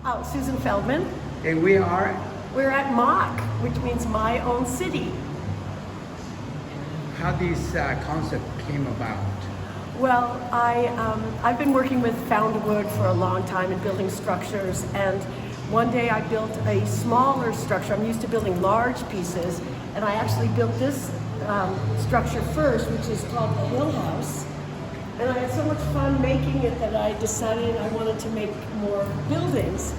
Oh, Susan Feldman. And We're at MOC, which means my own city. how this concept came about. Well, I've been working with found wood for a long time and building structures, and one day I built a smaller structure. I'm used to building large pieces, and I actually built this structure first, which is called the Hill House. And I had so much fun making it that I decided I wanted to make more buildings.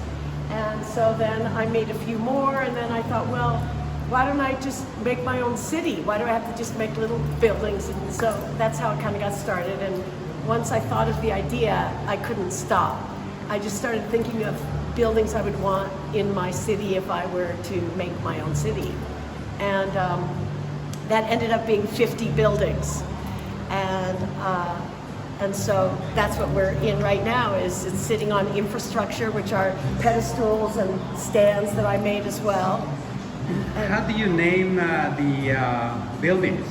And so then I made a few more, and then I thought, well, why don't I just make my own city? Why do I have to just make little buildings? And so that's how it kind of got started. And once I thought of the idea, I couldn't stop. I just started thinking of buildings I would want in my city if I were to make my own city. And that ended up being 50 buildings. And so that's what we're in right now, is it's sitting on infrastructure, which are pedestals and stands that I made as well. How do you name the buildings?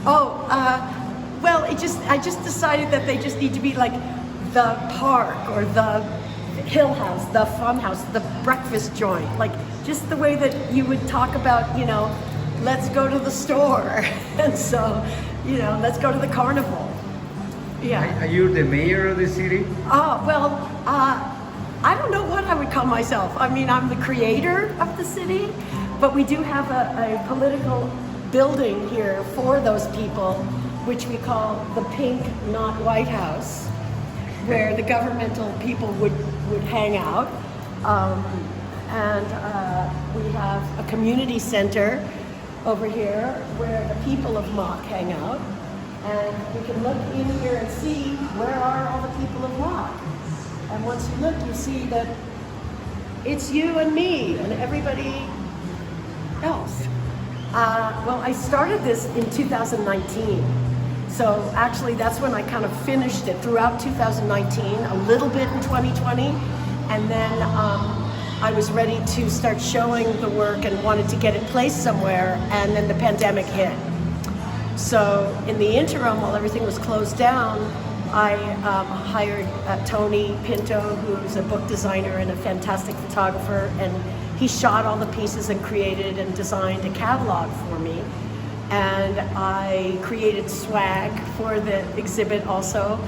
Well, I just decided that they just need to be like the park or the hill house, the fun house, the breakfast joint, like just the way that you would talk about, let's go to the store. And so, let's go to the carnival. Yeah. Are you the mayor of the city? I don't know what I would call myself. I mean, I'm the creator of the city, but we do have a political building here for those people, which we call the Pink Not White House, where the governmental people would hang out. We have a community center over here where the people of MOC hang out. And we can look in here and see where are all the people of MOC. And once you look, you see that it's you and me and everybody else. Well, I started this in 2019. So actually that's when I kind of finished it throughout 2019, a little bit in 2020. And then I was ready to start showing the work and wanted to get it placed somewhere. And then the pandemic hit. So in the interim, while everything was closed down, I hired Tony Pinto, who's a book designer and a fantastic photographer, and he shot all the pieces and created and designed a catalog for me. And I created swag for the exhibit also,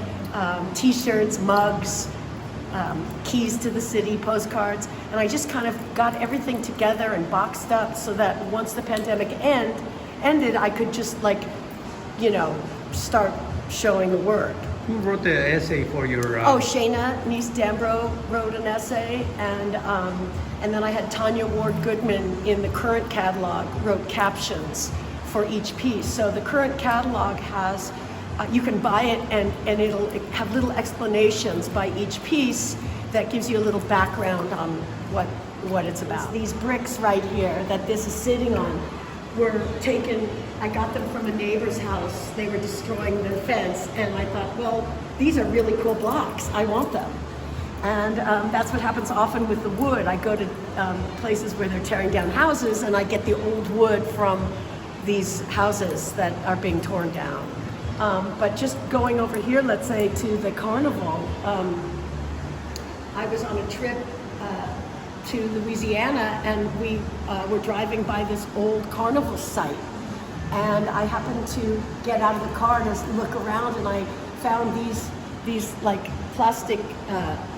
t-shirts, mugs, keys to the city, postcards, and I just kind of got everything together and boxed up so that once the pandemic ended, I could just start showing the work. Who wrote the essay for your? Shayna Nice-Dambro wrote an essay, and then I had Tanya Ward-Goodman in the current catalog wrote captions for each piece. So the current catalog has, you can buy it and it'll have little explanations by each piece that gives you a little background on what it's about. These bricks right here that this is sitting on were taken, I got them from a neighbor's house. They were destroying the fence, and I thought, well, these are really cool blocks. I want them. And that's what happens often with the wood. I go to places where they're tearing down houses, and I get the old wood from these houses that are being torn down. But just going over here, let's say, to the carnival, I was on a trip to Louisiana, and we were driving by this old carnival site, and I happened to get out of the car and look around, and I found these like plastic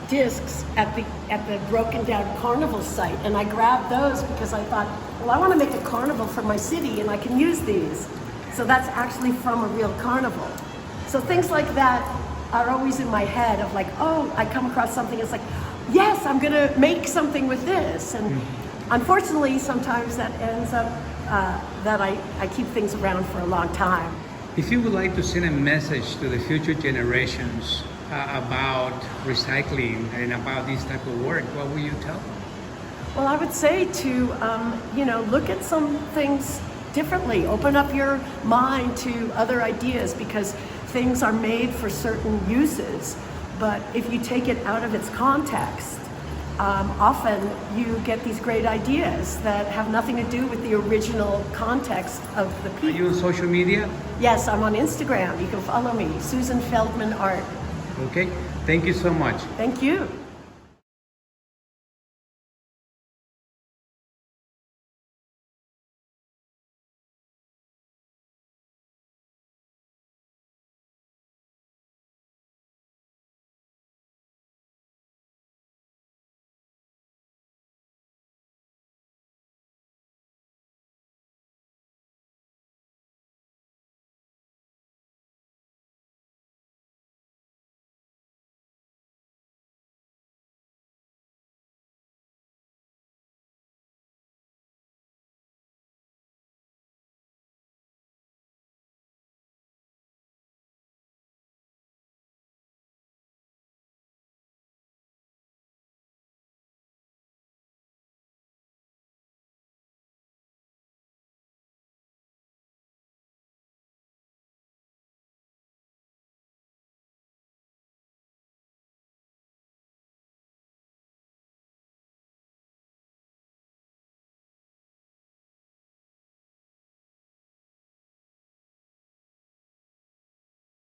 discs at the broken down carnival site, and I grabbed those because I thought, well, I want to make a carnival for my city and I can use these. So that's actually from a real carnival. So things like that are always in my head of like, oh, I come across something, it's like, yes, I'm gonna make something with this. And unfortunately, sometimes that ends up that I keep things around for a long time. If you would like to send a message to the future generations about recycling and about this type of work, what will you tell them? Well, I would say to, look at some things differently. Open up your mind to other ideas, because things are made for certain uses. But if you take it out of its context, often you get these great ideas that have nothing to do with the original context of the piece. Are you on social media? Yes, I'm on Instagram. You can follow me, Susan Feldman Art. Okay, thank you so much. Thank you.